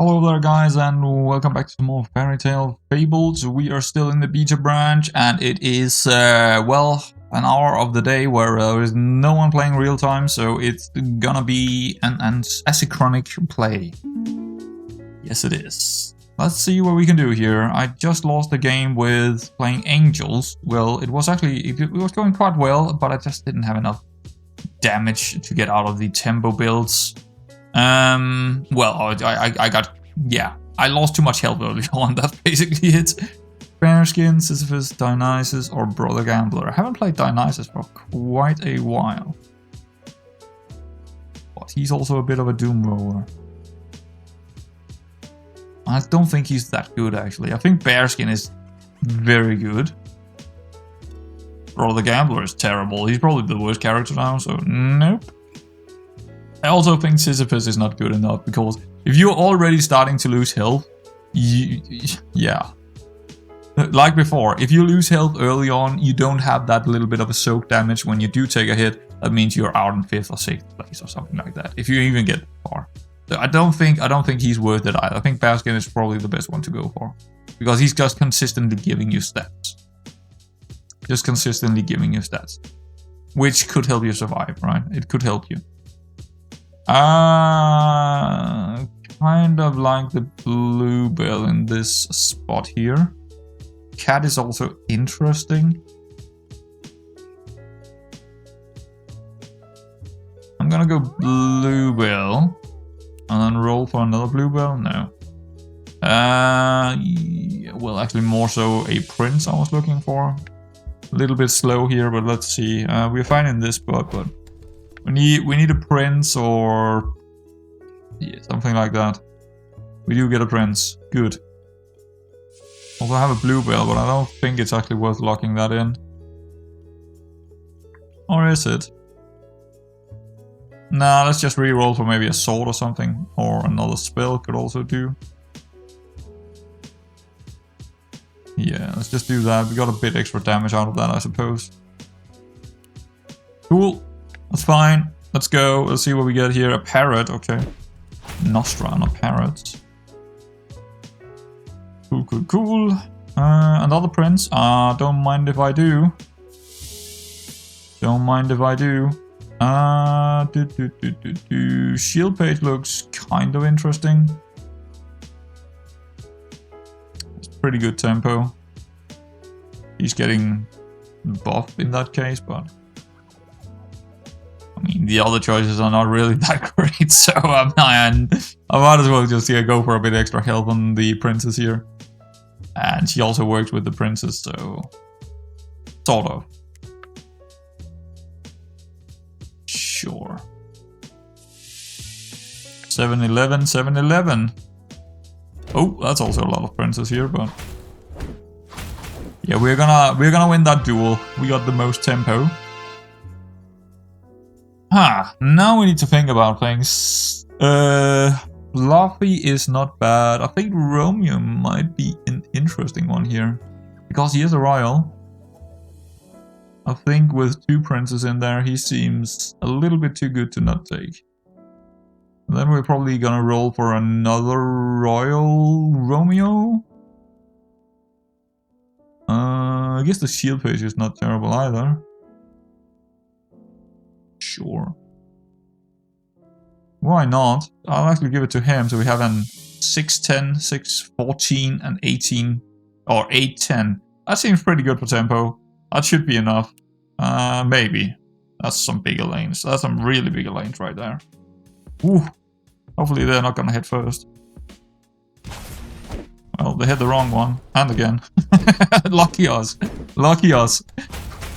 Hello there guys and welcome back to some more Fairytale Fables. We are still in the beta branch and it is, well, an hour of the day where there is no one playing real time, so it's gonna be an asynchronous play. Yes it is. Let's see what we can do here. I just lost a game with playing angels. Well, it was going quite well, but I just didn't have enough damage to get out of the tempo builds. Well, I lost too much health early on, that's basically it. Bearskin, Sisyphus, Dionysus, or Brother Gambler. I haven't played Dionysus for quite a while. But he's also a bit of a doom roller. I don't think he's that good, actually. I think Bearskin is very good. Brother Gambler is terrible. He's probably the worst character now, so nope. I also think Sisyphus is not good enough, because if you're already starting to lose health, yeah. Like before, if you lose health early on, you don't have that little bit of a soak damage when you do take a hit. That means you're out in 5th or 6th place or something like that, if you even get far. So I don't think he's worth it either. I think Baskin is probably the best one to go for, because he's just consistently giving you stats. Just consistently giving you stats, which could help you survive, right? It could help you. Kind of like the bluebell in this spot here. Cat is also interesting. I'm gonna go bluebell and then roll for another bluebell. No. Yeah, well, actually more so a prince I was looking for. A little bit slow here, but let's see. We're fine in this spot, but we need a prince or something like that. We do get a prince. Good. Also have a bluebell, but I don't think it's actually worth locking that in. Or is it? Nah, let's just re-roll for maybe a sword or something. Or another spell could also do. Yeah, let's just do that. We got a bit extra damage out of that, I suppose. Cool. That's fine. Let's go. Let's see what we get here. A parrot. Okay. Nostra and a parrot. Cool, cool, cool. Another prince. Don't mind if I do. Don't mind if I do. Shield page looks kind of interesting. It's pretty good tempo. He's getting buff in that case, but I mean, the other choices are not really that great, so I might as well just go for a bit extra health on the princess here. And she also works with the princess, so sort of. Sure. 7-11, 7-11. Oh, that's also a lot of princes here, but yeah, we're gonna win that duel. We got the most tempo. Now we need to think about things. Fluffy is not bad. I think Romeo might be an interesting one here, because he is a royal. I think with 2 princes in there, he seems a little bit too good to not take. And then we're probably gonna roll for another royal Romeo. I guess the shield page is not terrible either. Sure. Why not? I'll actually give it to him, so we have an 6-10, 6-14, and 18, or 8-10. That seems pretty good for tempo. That should be enough. Maybe. That's some bigger lanes. That's some really bigger lanes right there. Ooh. Hopefully they're not gonna hit first. Well, they hit the wrong one. And again. Lucky us. Lucky us.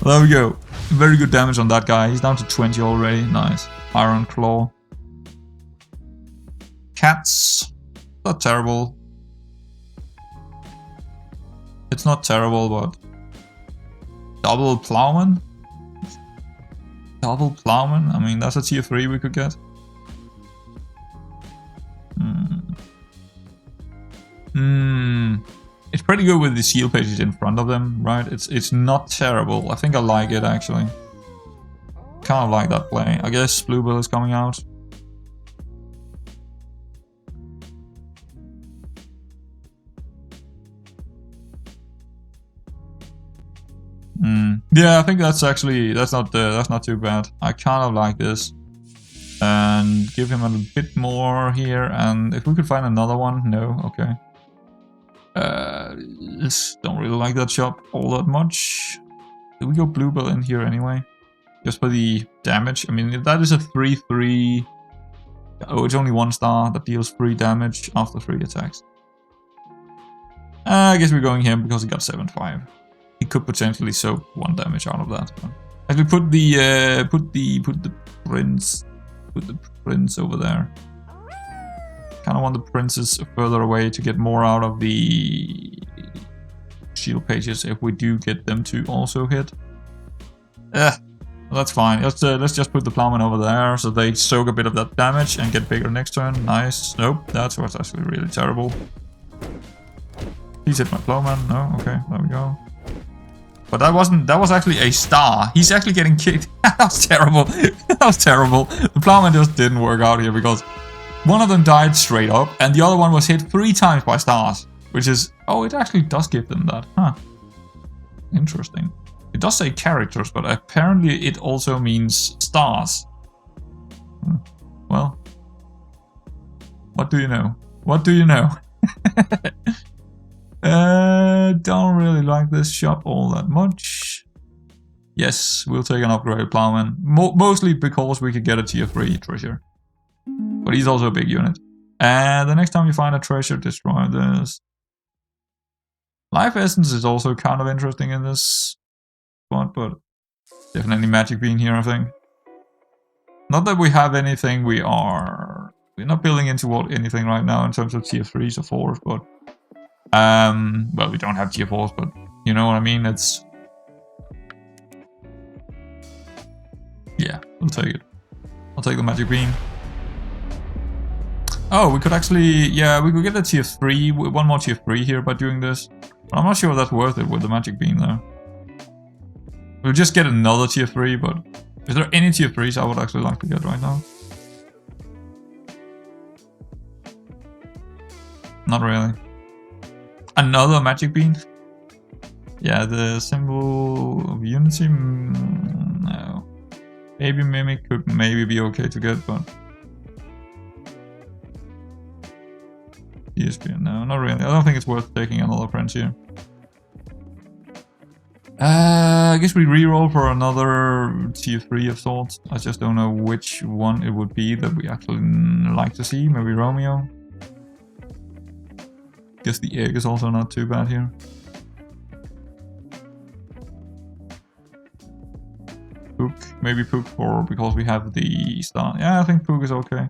There we go. Very good damage on that guy. He's down to 20 already. Nice. Iron Claw. Cats. Not terrible. It's not terrible, but double plowman? Double plowman? I mean, that's a tier 3 we could get. It's pretty good with the shield pages in front of them, right? It's not terrible. I think I like it, actually. Kind of like that play. I guess Bluebell is coming out. Yeah, I think that's not too bad. I kind of like this. And give him a bit more here, and if we could find another one, no, okay. Don't really like that shop all that much. Do we go Bluebell in here anyway? Just for the damage. I mean, if that is a 3-3... Oh, it's only 1 star that deals 3 damage after 3 attacks. I guess we're going him because he got 7-5. He could potentially soak 1 damage out of that. Actually, put the prince over there. Kind of want the princes further away to get more out of the shield pages if we do get them to also hit. That's fine. Let's just put the plowman over there so they soak a bit of that damage and get bigger next turn. Nice. Nope, that's what's actually really terrible. He's hit my plowman. No, okay, there we go. But that was actually a star. He's actually getting kicked. That was terrible. That was terrible. The plowman just didn't work out here because one of them died straight up and the other one was hit 3 times by stars. Which is... Oh, it actually does give them that. Huh. Interesting. It does say characters, but apparently it also means stars. Well, what do you know? What do you know? Don't really like this shop all that much. Yes, we'll take an upgraded plowman. Mostly because we could get a tier 3 treasure. But he's also a big unit. And the next time you find a treasure, destroy this. Life Essence is also kind of interesting in this spot, but definitely Magic Bean here, I think. Not that we have anything we're not building into anything right now in terms of tier 3s or 4s, but well, we don't have tier 4s, but you know what I mean. It's yeah, I'll take it. I'll take the Magic Bean. Oh, we could actually, yeah, we could get a tier 3, 1 more tier 3 here by doing this. But I'm not sure if that's worth it with the Magic Bean though. We'll just get another tier 3, but is there any tier 3s I would actually like to get right now? Not really. Another Magic Bean? Yeah, the symbol of unity? No. Maybe Mimic could maybe be okay to get, but... ESP, no, not really. I don't think it's worth taking another prince here. I guess we reroll for another tier 3 of sorts. I just don't know which one it would be that we actually like to see. Maybe Romeo. Guess the egg is also not too bad here. Pook. Maybe Pook because we have the star. Yeah, I think Pook is okay.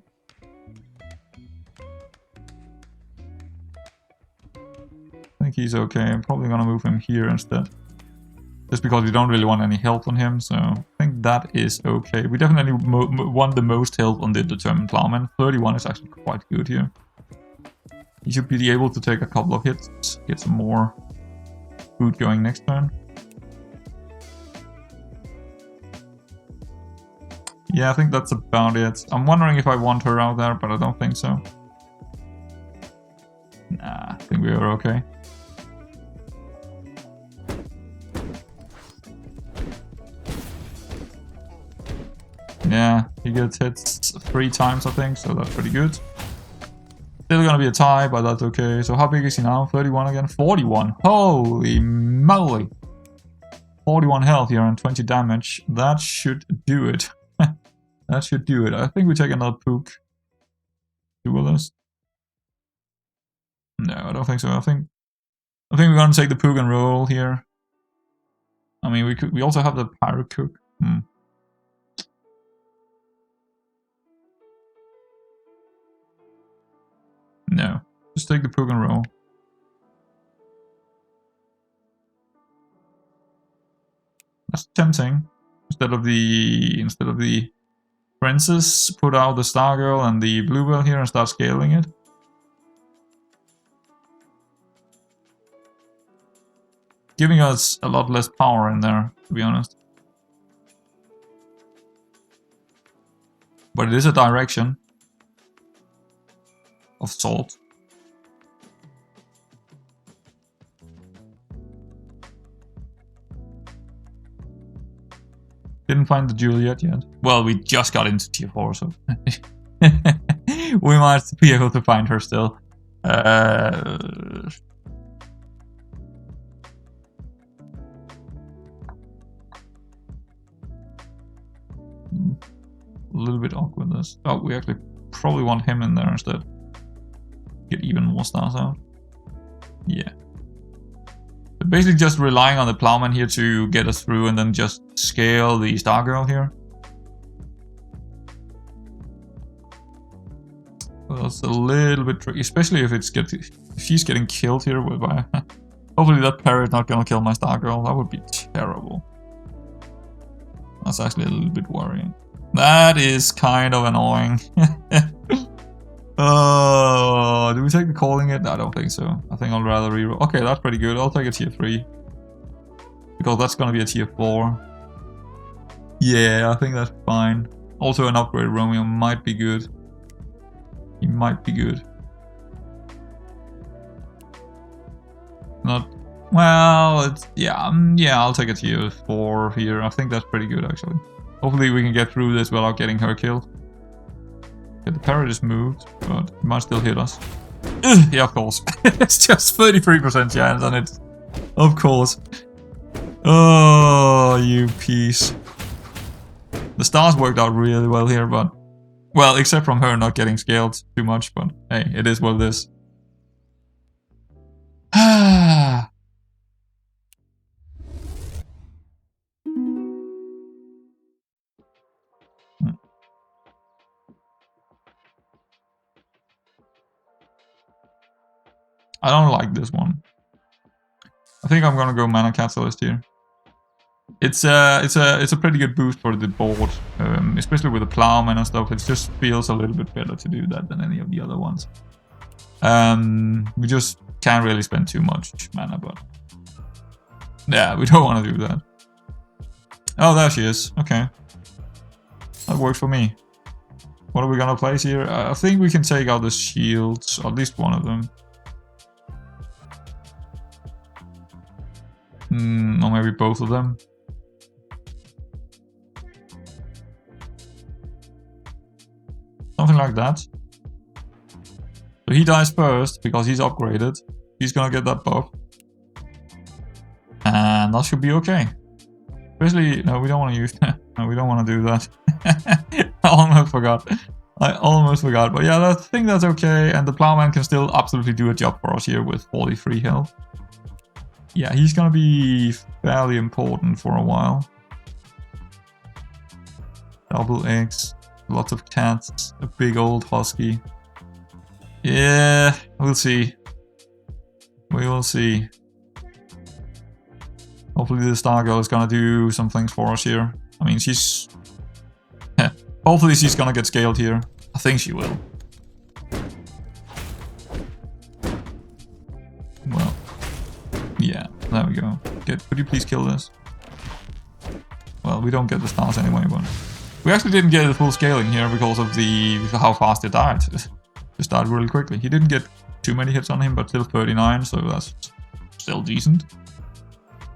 I think he's okay. I'm probably gonna move him here instead. Just because we don't really want any help on him, so I think that is okay. We definitely want the most help on the Determined Plowman. 31 is actually quite good here. He should be able to take a couple of hits, get some more food going next turn. Yeah, I think that's about it. I'm wondering if I want her out there, but I don't think so. Nah, I think we are okay. Yeah, he gets hit 3 times, I think, so that's pretty good. Still gonna be a tie, but that's okay. So how big is he now? 31 again? 41. Holy moly! 41 health here and 20 damage. That should do it. That should do it. I think we take another Pook. Duelist. No, I don't think so. I think we're gonna take the Pook and roll here. I mean, we also have the Pirate Cook. No, just take the Pook and roll. That's tempting. Instead of the princess, put out the Stargirl and the Bluebell here and start scaling it. Giving us a lot less power in there, to be honest. But it is a direction of salt. didn't find the Juliet yet. Well, we just got into tier 4, so we might be able to find her still. A little bit awkward this. Oh, we actually probably want him in there instead. Get even more stars out. Yeah. But basically just relying on the Plowman here to get us through and then just scale the Stargirl here. Well, it's a little bit tricky, especially if she's getting killed here by... Hopefully that parrot not gonna kill my Stargirl. That would be terrible. That's actually a little bit worrying. That is kind of annoying. Oh, do we take the calling it? I don't think so. I think I'll rather reroll. Okay, that's pretty good. I'll take a tier 3. Because that's gonna be a tier 4. Yeah, I think that's fine. Also an upgrade Romeo might be good. He might be good. Not... Well, it's... Yeah, I'll take a tier 4 here. I think that's pretty good, actually. Hopefully we can get through this without getting her killed. Yeah, the parrot is moved, but it might still hit us. Yeah, of course. It's just 33% chance, and it's... Of course. Oh, you piece. The stars worked out really well here, but... Well, except from her not getting scaled too much, but hey, it is what it is. Ah. I don't like this one. I think I'm gonna go Mana Catalyst here. It's a pretty good boost for the board, especially with the Plowman and stuff. It just feels a little bit better to do that than any of the other ones. We just can't really spend too much mana, but yeah, we don't want to do that. Oh, there she is. Okay, that works for me. What are we gonna place here? I think we can take out the shields, or at least one of them. Or maybe both of them. Something like that. So he dies first because he's upgraded. He's gonna get that buff. And that should be okay. Especially, no, we don't want to use that. No, we don't want to do that. I almost forgot. But yeah, I think that's okay. And the Plowman can still absolutely do a job for us here with 43 health. Yeah, he's gonna be fairly important for a while. Double eggs, lots of cats, a big old husky. Yeah, we'll see. We will see. Hopefully the Stargirl is gonna do some things for us here. I mean, she's... Hopefully she's gonna get scaled here. I think she will. Well, yeah, there we go. Could you please kill this? Well, we don't get the stars anyway, but... We actually didn't get the full scaling here because of how fast it died. It died really quickly. He didn't get too many hits on him, but still 39, so that's still decent.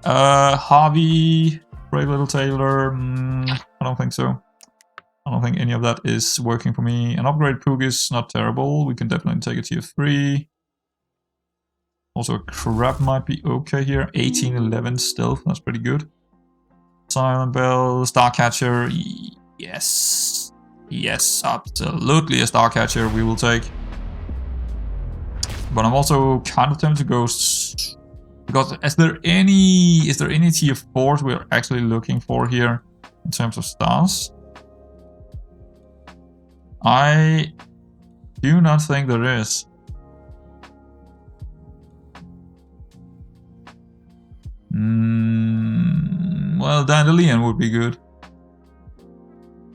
Harvey, Brave Little Tailor, I don't think so. I don't think any of that is working for me. An upgrade Poog is not terrible. We can definitely take a tier 3. Also, a Crab might be okay here. 1811 stealth, that's pretty good. Silent Bell, Starcatcher, yes. Yes, absolutely a Starcatcher we will take. But I'm also kind of tempted to go... Because is there any tier 4s we're actually looking for here in terms of stars? I do not think there is. Well, Dandelion would be good.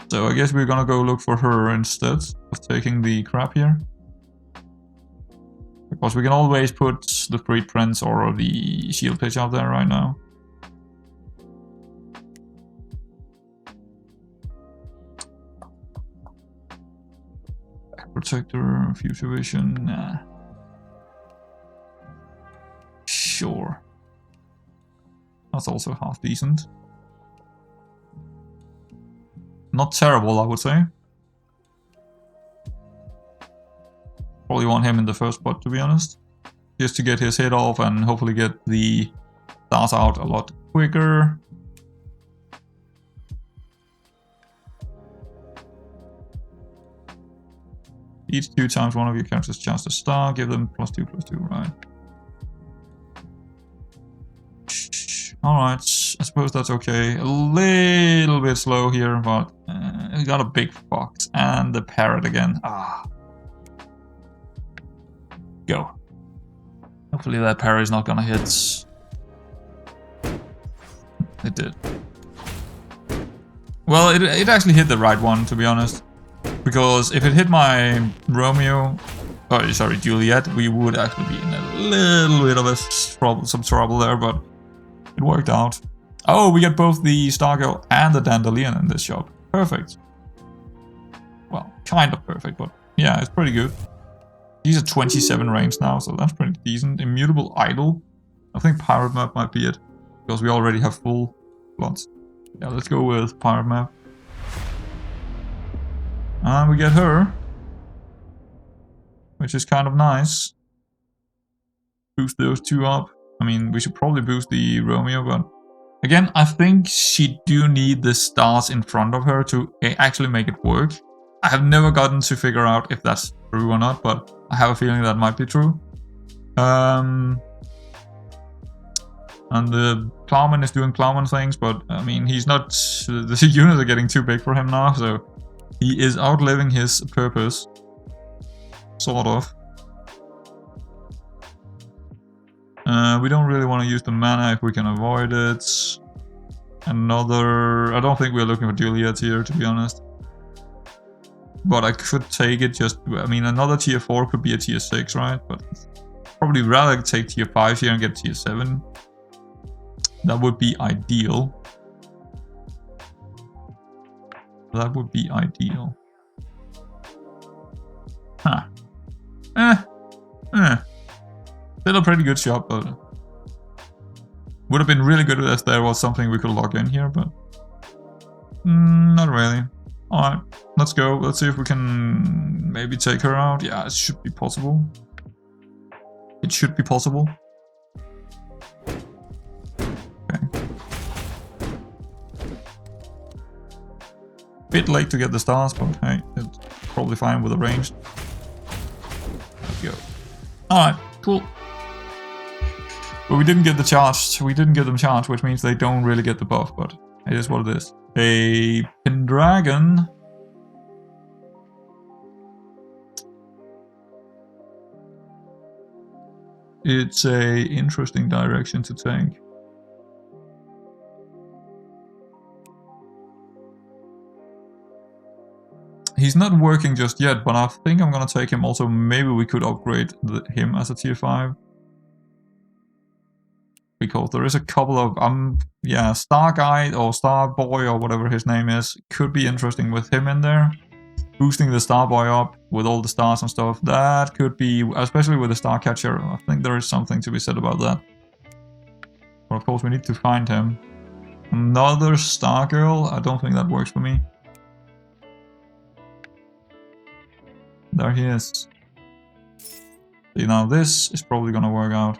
So I guess we're gonna go look for her instead of taking the crap here. Because we can always put the Freed Prince or the Shield Pitch out there right now. Back Protector, Future Vision, nah. Sure. That's also half decent. Not terrible, I would say. Probably want him in the first spot, to be honest. Just to get his head off and hopefully get the stars out a lot quicker. Each 2 times one of your characters chance to star. Give them +2/+2, right? Alright, I suppose that's okay. A little bit slow here, but we got a big fox and the parrot again. Ah. Go. Hopefully that parry is not gonna hit. It did. Well, it actually hit the right one, to be honest. Because if it hit my Romeo, oh sorry, Juliet, we would actually be in a little bit of some trouble there, but it worked out. Oh, we get both the Stargirl and the Dandelion in this shop. Perfect. Well, kind of perfect, but yeah, it's pretty good. These are 27 range now, so that's pretty decent. Immutable Idol. I think Pirate Map might be it, because we already have full slots. Yeah, let's go with Pirate Map. And we get her, which is kind of nice. Boost those 2 up. I mean, we should probably boost the Romeo, but again, I think she do need the stars in front of her to actually make it work. I have never gotten to figure out if that's true or not, but I have a feeling that might be true. And the Plowman is doing Plowman things, but I mean, he's not... The units are getting too big for him now, so he is outliving his purpose. Sort of. We don't really want to use the mana if we can avoid it. Another... I don't think we're looking for Juliet here, to be honest. But I could take it just... I mean, another tier 4 could be a tier 6, right? But probably rather take tier 5 here and get tier 7. That would be ideal. That would be ideal. Huh. Still a pretty good shot, but would have been really good if there was something we could log in here, but not really. Alright, let's go. Let's see if we can maybe take her out. Yeah, it should be possible. It should be possible. Okay. Bit late to get the stars, but hey, it's probably fine with the ranged. Let's go. Alright, cool. But we didn't get the charged. We didn't get them charged, which means they don't really get the buff, but it is what it is. A Pendragon. It's a interesting direction to take. He's not working just yet, but I think I'm gonna take him also. Maybe we could upgrade him as a tier 5. Because there is a couple of, yeah, Star Guide or Star Boy or whatever his name is. Could be interesting with him in there. Boosting the Star Boy up with all the stars and stuff. That could be, especially with the Star Catcher. I think there is something to be said about that. But of course we need to find him. Another Star Girl? I don't think that works for me. There he is. See, now this is probably gonna work out.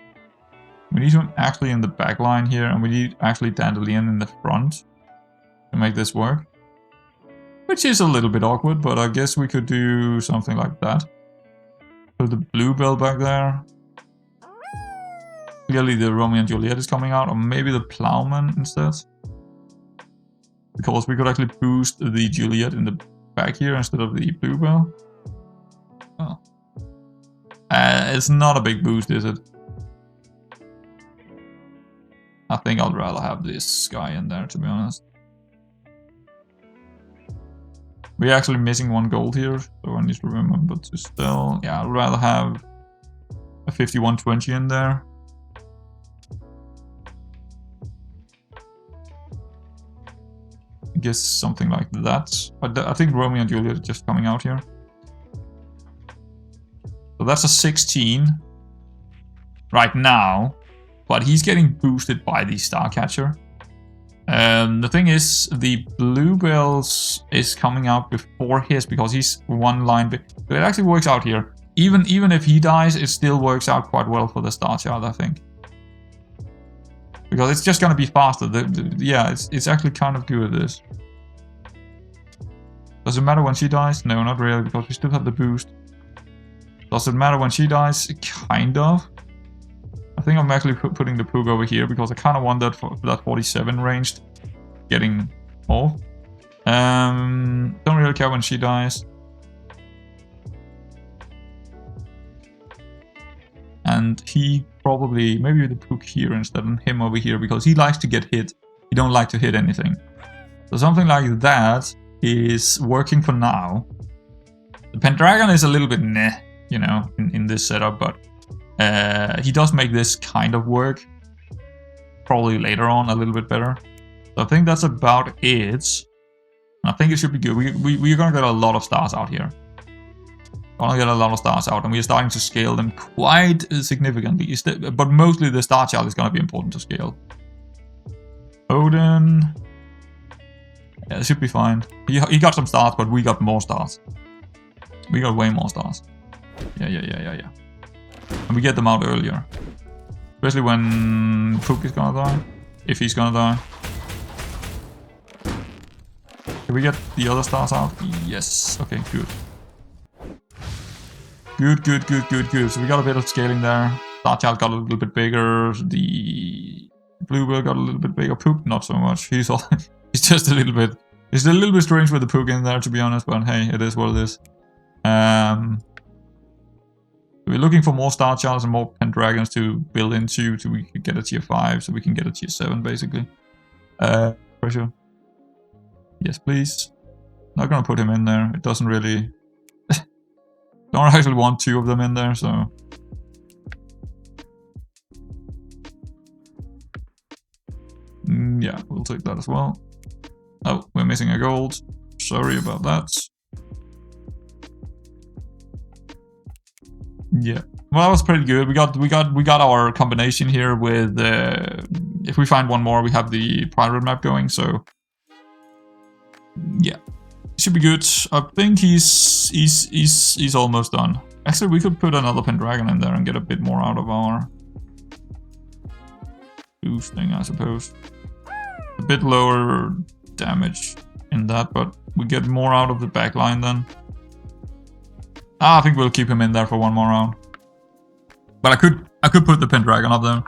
We need him actually in the back line here, and we need actually Dandelion in the front to make this work. Which is a little bit awkward, but I guess we could do something like that. Put the Bluebell back there. Clearly the Romeo and Juliet is coming out, or maybe the Plowman instead. Because we could actually boost the Juliet in the back here instead of the Bluebell. Oh. It's not a big boost, is it? I think I'd rather have this guy in there, to be honest. We're actually missing 1 gold here, so I need to remember to still... Yeah, I'd rather have a 5120 in there. I guess something like that. But I think Romeo and Juliet are just coming out here. So that's a 16 right now. But he's getting boosted by the Starcatcher. The thing is, the bluebells is coming out before his because he's one line. So it actually works out here. Even if he dies, it still works out quite well for the Star Child, I think. Because it's just gonna be faster. Yeah, it's actually kind of good, this. Does it matter when she dies? No, not really, because we still have the boost. Does it matter when she dies? Kind of. I think I'm actually putting the Poog over here because I kind of want that for that 47 ranged getting off. Don't really care when she dies. And he probably, maybe the Poog here instead of him over here because he likes to get hit. He don't like to hit anything. So something like that is working for now. The Pendragon is a little bit meh, you know, in this setup, but he does make this kind of work. Probably later on a little bit better. So I think that's about it. I think it should be good. We're gonna get a lot of stars out here. Gonna get a lot of stars out, and we're starting to scale them quite significantly. But mostly the Star Child is gonna be important to scale. Odin. Yeah, it should be fine. He got some stars, but we got more stars. We got way more stars. Yeah. And we get them out earlier. Especially when Pook is gonna die. If he's gonna die. Can we get the other stars out? Yes. Okay, good. Good. So we got a bit of scaling there. Star Child got a little bit bigger. The Bluebird got a little bit bigger. Pook, not so much. He's just a little bit. It's a little bit strange with the Pook in there, to be honest. But hey, it is what it is. We're looking for more Star Childs and more Pendragons to build into, so we can get a tier 5, so we can get a tier 7, basically. Pressure. Yes, please. Not gonna put him in there. It doesn't really... Don't actually want 2 of them in there, so... Yeah, we'll take that as well. Oh, we're missing a gold. Sorry about that. Yeah, well, that was pretty good. We got our combination here with. If we find one more, we have the pirate map going. So yeah, should be good. I think he's almost done. Actually, we could put another Pendragon in there and get a bit more out of our boosting, I suppose. A bit lower damage in that, but we get more out of the back line then. I think we'll keep him in there for one more round. But I could put the Pendragon up there.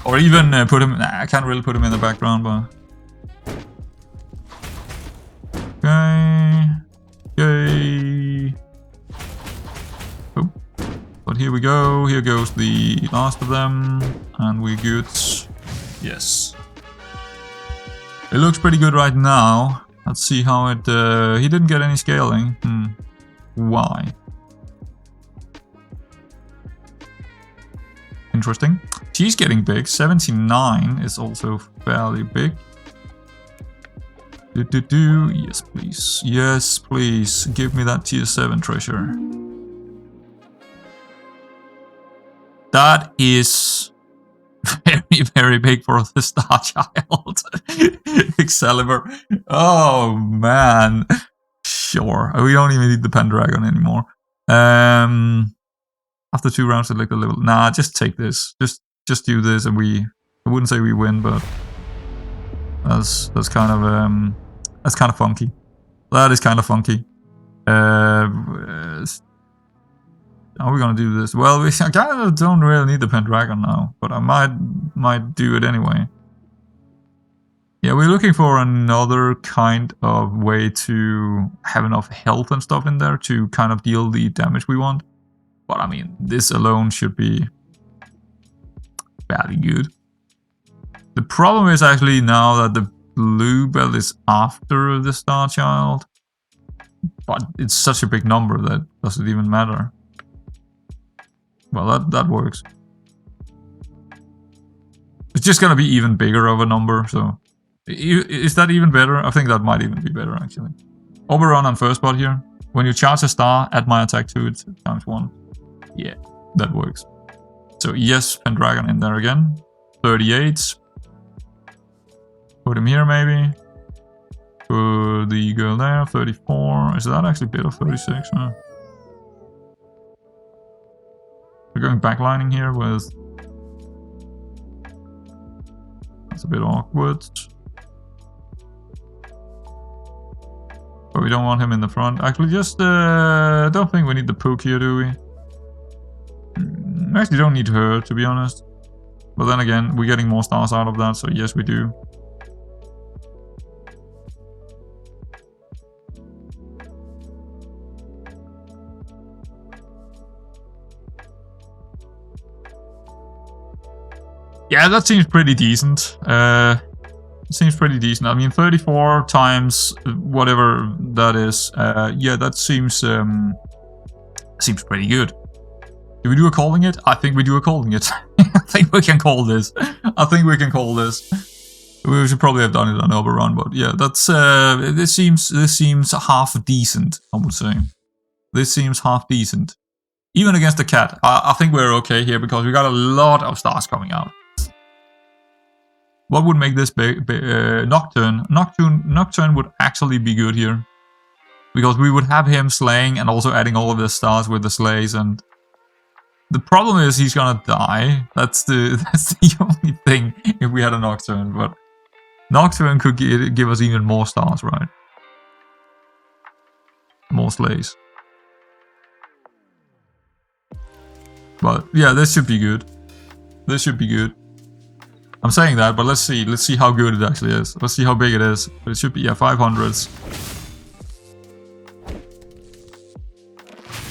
Or even put him... Nah, I can't really put him in the background, but... Okay. Oh. But here we go. Here goes the last of them. And we're good. Yes. It looks pretty good right now. Let's see how it... he didn't get any scaling. Why? Interesting. She's getting big. 79 is also fairly big. Yes, please. Yes, please. Give me that tier 7 treasure. That is very, very big for the Star Child. Excalibur. Oh, man. Sure, we don't even need the Pendragon anymore. After 2 rounds, select a level. Nah, just take this. Just do this, and I wouldn't say we win, but that's kind of funky. That is kind of funky. How are we gonna do this? Well, I kind of don't really need the Pendragon now, but I might do it anyway. Yeah, we're looking for another kind of way to have enough health and stuff in there to kind of deal the damage we want. But I mean, this alone should be fairly good. The problem is actually now that the Bluebell is after the Star Child. But it's such a big number that doesn't even matter. Well, that works. It's just gonna be even bigger of a number, so... Is that even better? I think that might even be better, actually. Oberon on first spot here. When you charge a star, add my attack to it ×1. Yeah, that works. So yes, Pendragon in there again. 38. Put him here maybe. Put the girl there, 34. Is that actually better? 36? Huh? We're going backlining here with... That's a bit awkward. But we don't want him in the front. Actually, just don't think we need the Pook here, do we? Actually, don't need her, to be honest. But then again, we're getting more stars out of that, so yes, we do. Yeah, that seems pretty decent. Seems pretty decent. I mean, 34 times whatever that is. Yeah, that seems pretty good. Do we do a calling it? I think we do a calling it. I think we can call this. I think we can call this. We should probably have done it on Oberon, but yeah, that's this seems half decent, I would say. This seems half decent. Even against the cat, I think we're okay here because we got a lot of stars coming out. What would make this Nocturne? Nocturne would actually be good here. Because we would have him slaying and also adding all of the stars with the slays, and the problem is he's gonna die. That's the only thing if we had a Nocturne, but Nocturne could give us even more stars, right? More slays. But yeah, this should be good. This should be good. I'm saying that, but let's see how good it actually is. Let's see how big it is. But it should be, yeah, 500s.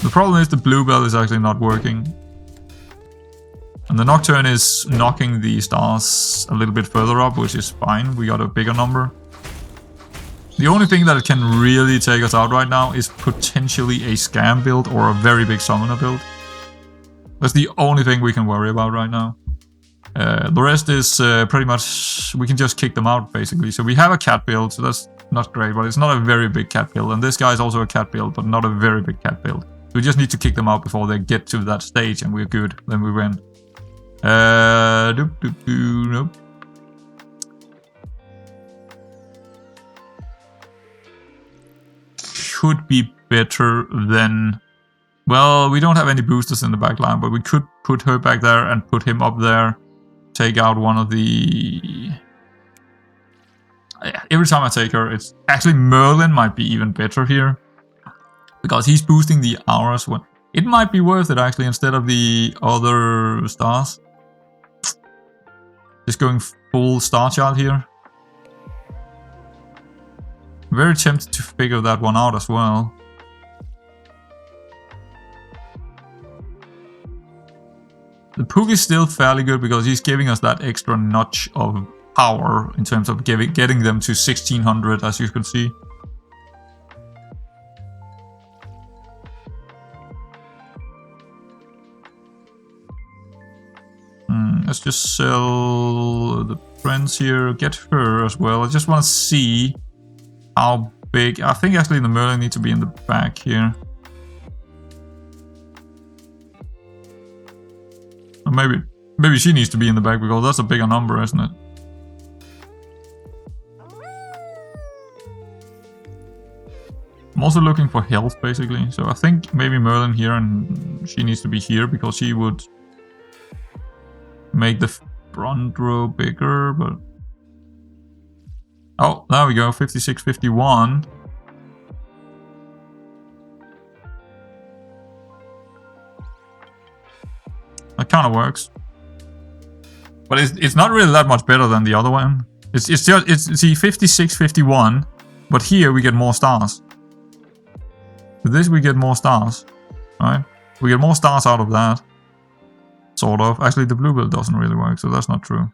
The problem is the bluebell is actually not working. And the Nocturne is knocking the stars a little bit further up, which is fine. We got a bigger number. The only thing that can really take us out right now is potentially a scam build or a very big summoner build. That's the only thing we can worry about right now. The rest is pretty much, we can just kick them out basically. So we have a cat build, so that's not great, but it's not a very big cat build. And this guy is also a cat build, but not a very big cat build. We just need to kick them out before they get to that stage and we're good. Then we win. Nope. Could be better than... Well, we don't have any boosters in the back line, but we could put her back there and put him up there. Take out one of the... Every time I take her, it's... Actually, Merlin might be even better here. Because he's boosting the auras. It might be worth it, actually, instead of the other stars. Just going full Star Child here. Very tempted to figure that one out as well. The Pook is still fairly good because he's giving us that extra notch of power in terms of getting them to 1600, as you can see. Let's just sell the friends here, get her as well. I just want to see how big. I think actually the Merlin needs to be in the back here. Or maybe she needs to be in the back because that's a bigger number, isn't it? I'm also looking for health basically, so I think maybe Merlin here and she needs to be here because she would make the front row bigger, but... Oh, there we go, 56, 51. That kind of works. But it's not really that much better than the other one. It's see, 56, 51, but here we get more stars. With this we get more stars, right? We get more stars out of that. Sort of. Actually, the blue build doesn't really work, so that's not true.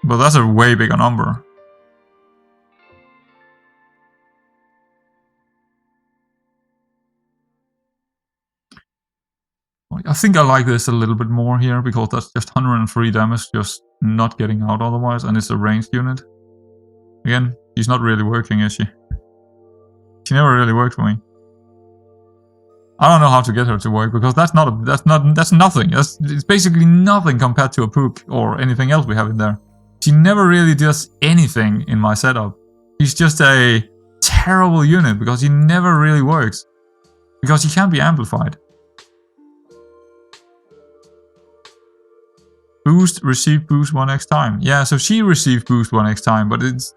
But that's a way bigger number. I think I like this a little bit more here, because that's just 103 damage, just not getting out otherwise, and it's a ranged unit. Again, she's not really working, is she? She never really worked for me. I don't know how to get her to work because that's nothing. It's basically nothing compared to a Pook or anything else we have in there. She never really does anything in my setup. He's just a terrible unit because he never really works. Because he can't be amplified. Boost, receive boost 1x time. Yeah, so she received boost 1x time, but it's...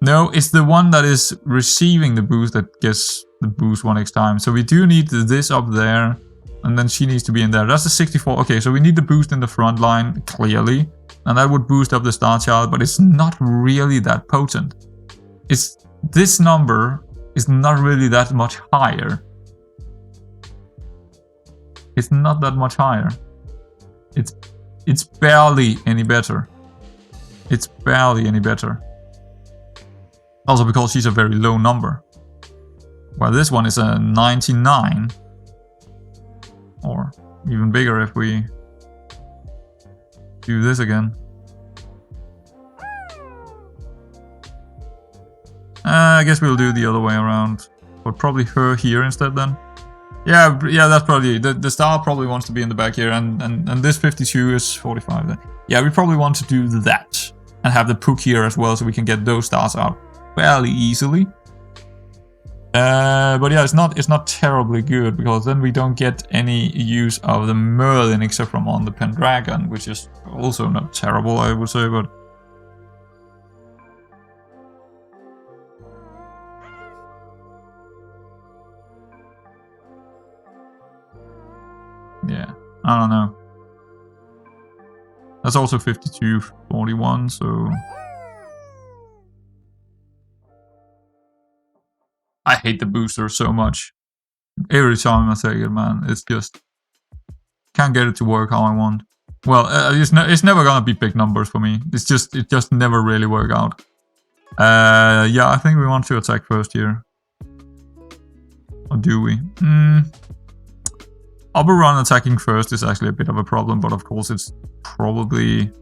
No, it's the one that is receiving the boost that gets the boost 1x time. So we do need this up there, and then she needs to be in there. That's the 64. Okay, so we need the boost in the front line, clearly. And that would boost up the Star Child, but it's not really that potent. This number is not really that much higher. It's not that much higher. It's barely any better. It's barely any better. Also because she's a very low number. Well, this one is a 99. Or even bigger if we do this again. I guess we'll do the other way around. But probably her here instead then. Yeah, that's probably... The star probably wants to be in the back here, and this 52 is 45 then. Yeah, we probably want to do that. And have the Pook here as well, so we can get those stars out fairly easily. But yeah, it's not terribly good, because then we don't get any use of the Merlin except from on the Pendragon, which is also not terrible, I would say, but... Yeah, I don't know. That's also 52-41, so... I hate the booster so much. Every time I take it, man, it's just... Can't get it to work how I want. Well, it's never gonna be big numbers for me. It just never really work out. Yeah, I think we want to attack first here. Or do we? Oberon attacking first is actually a bit of a problem, but of course it's probably...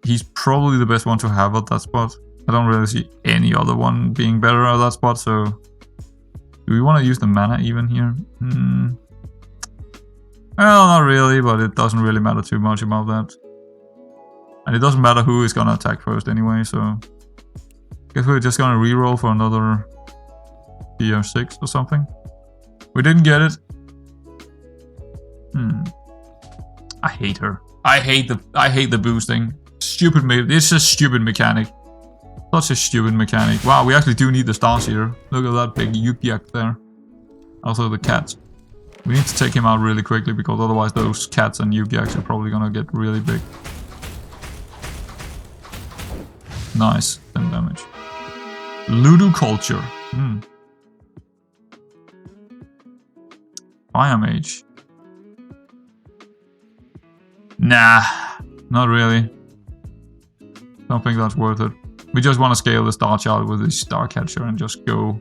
He's probably the best one to have at that spot. I don't really see any other one being better at that spot, so... Do we want to use the mana even here? Well, not really, but it doesn't really matter too much about that. And it doesn't matter who is gonna attack first anyway, so... Guess we're just gonna reroll for another... tier 6 or something. We didn't get it. I hate her. I hate the boosting. Stupid it's a stupid mechanic. Such a stupid mechanic. Wow, we actually do need the stars here. Look at that big Yukiak there. Also the cats. We need to take him out really quickly, because otherwise those cats and Yukiaks are probably gonna get really big. Nice. 10 damage. Ludoculture. Fire Mage. Nah, not really. Don't think that's worth it. We just want to scale the Star Child with the Star Catcher and just go,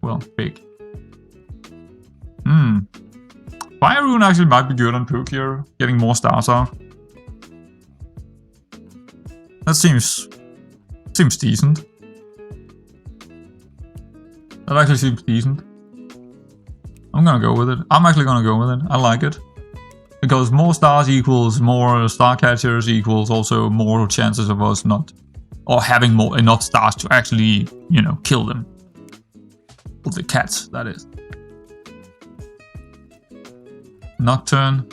well, big. Fire Rune actually might be good on Pook here, getting more stars out. That seems decent. That actually seems decent. I'm gonna go with it. I'm actually gonna go with it. I like it. Because more stars equals more star catchers equals also more chances of us not... Or having enough stars to actually, you know, kill them. Well, the cats, that is. Nocturne.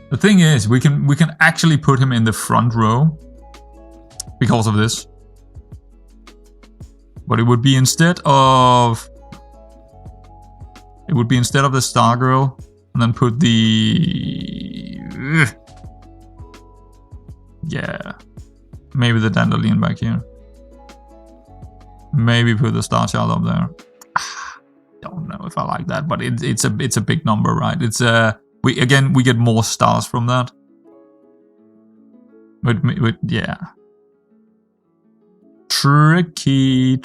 The thing is, we can actually put him in the front row. Because of this. But it would be instead of... It would be instead of the Stargirl, and then put the... Yeah. Maybe the Dandelion back here. Maybe put the Star Child up there. Don't know if I like that, but it's a big number, right? It's we get more stars from that. But yeah. Tricky.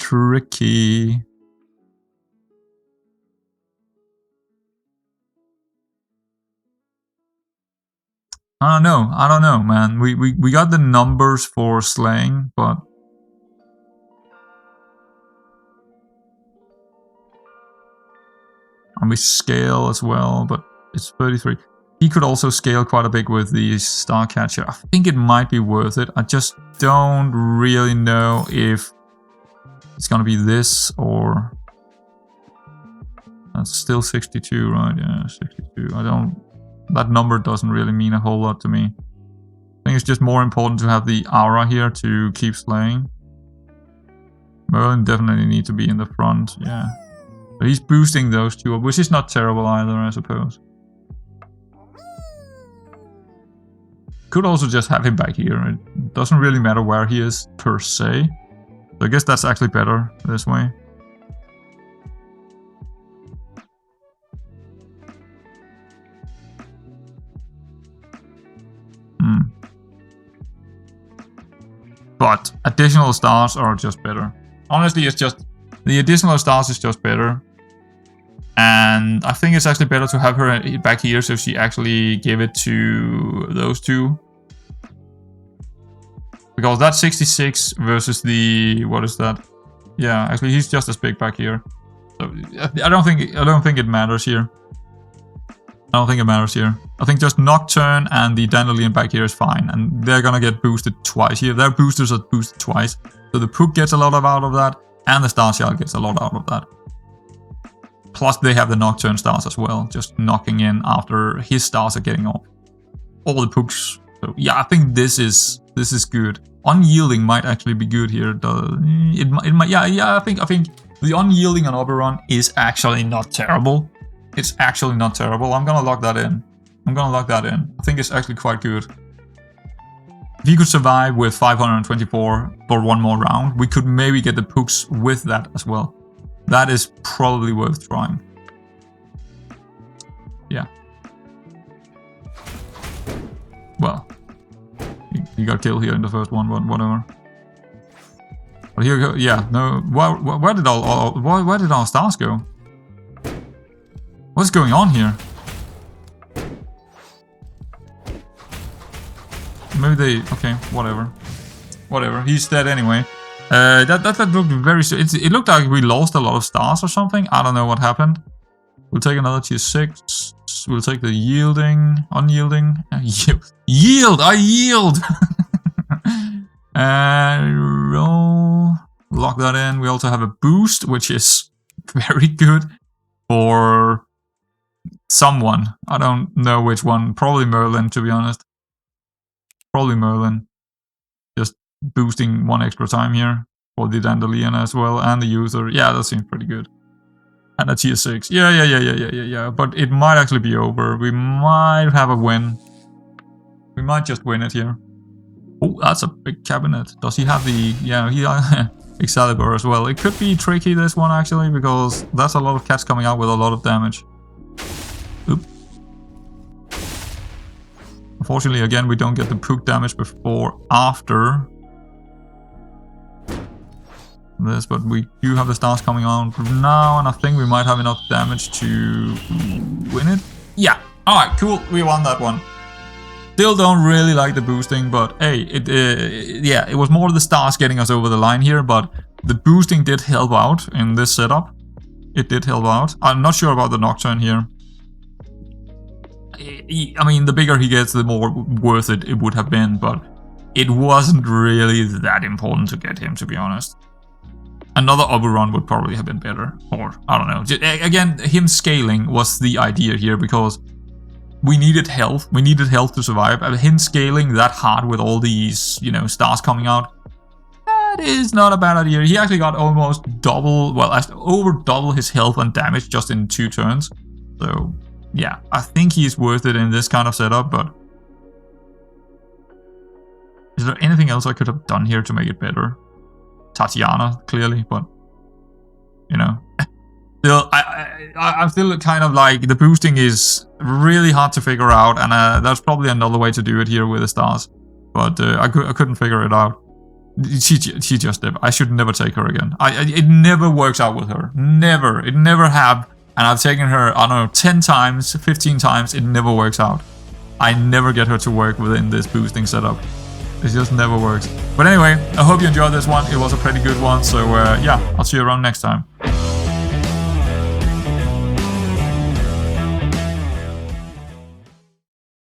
I don't know, man. We got the numbers for slaying, but... And we scale as well, but it's 33. He could also scale quite a bit with the Starcatcher. I think it might be worth it. I just don't really know if it's gonna be this or... That's still 62, right? Yeah, 62. That number doesn't really mean a whole lot to me. I think it's just more important to have the aura here to keep slaying. Merlin definitely need to be in the front, yeah. But he's boosting those two up, which is not terrible either, I suppose. Could also just have him back here. It doesn't really matter where he is, per se. So I guess that's actually better this way. But additional stars are just better. Honestly, it's just... The additional stars is just better. And I think it's actually better to have her back here so she actually gave it to those two. Because that's 66 versus the... What is that? Yeah, actually he's just as big back here. So I don't think it matters here. I don't think it matters here. I think just Nocturne and the Dandelion back here is fine. And they're gonna get boosted twice here. Their boosters are boosted twice. So the Pook gets a lot out of that. And the Star Child gets a lot out of that. Plus they have the Nocturne stars as well. Just knocking in after his stars are getting off. All the Pooks. So yeah, I think this is good. Unyielding might actually be good here. It might, yeah. I think the Unyielding on Oberon is actually not terrible. It's actually not terrible. I'm gonna lock that in. I think it's actually quite good. If he could survive with 524 for one more round, we could maybe get the Pooks with that as well. That is probably worth trying. Yeah. Well, he got killed here in the first one, but whatever. But here we go. Yeah, no. Where did our stars go? What's going on here? Maybe they... Okay, whatever. Whatever, he's dead anyway. That looked very... It looked like we lost a lot of stars or something. I don't know what happened. We'll take another tier 6. We'll take the yielding... Unyielding... Yield! I yield! Roll... Lock that in. We also have a boost, which is very good for... someone. I don't know which one. Probably Merlin, to be honest. Probably Merlin. Just boosting one extra time here for the Dandelion as well and the user. Yeah, that seems pretty good. And a tier 6. Yeah. But it might actually be over. We might have a win. We might just win it here. Oh, that's a big cabinet. Does he have the... Yeah, he Excalibur as well. It could be tricky, this one, actually, because that's a lot of cats coming out with a lot of damage. Oop. Unfortunately, again, we don't get the Pook damage before after this, but we do have the stars coming on now, and I think we might have enough damage to win it. Yeah, alright, cool, we won that one. Still don't really like the boosting, but hey, yeah, it was more the stars getting us over the line here, but the boosting did help out in this setup. It did help out. I'm not sure about the Nocturne here. I mean, the bigger he gets, the more worth it would have been, but it wasn't really that important to get him, to be honest. Another Oberon would probably have been better, or I don't know. Again, him scaling was the idea here, because we needed health. We needed health to survive. And him scaling that hard with all these, you know, stars coming out, that is not a bad idea. He actually got almost double, well, over double his health and damage just in 2 turns. So yeah, I think he's worth it in this kind of setup, but is there anything else I could have done here to make it better? Tatiana, clearly, but you know, still, I'm still kind of like, the boosting is really hard to figure out, and there's probably another way to do it here with the stars, but I couldn't figure it out. She just did. I should never take her again. It never works out with her. Never. It never have. And I've taken her, I don't know, 10 times, 15 times, it never works out. I never get her to work within this boosting setup. It just never works. But anyway, I hope you enjoyed this one. It was a pretty good one, so yeah, I'll see you around next time.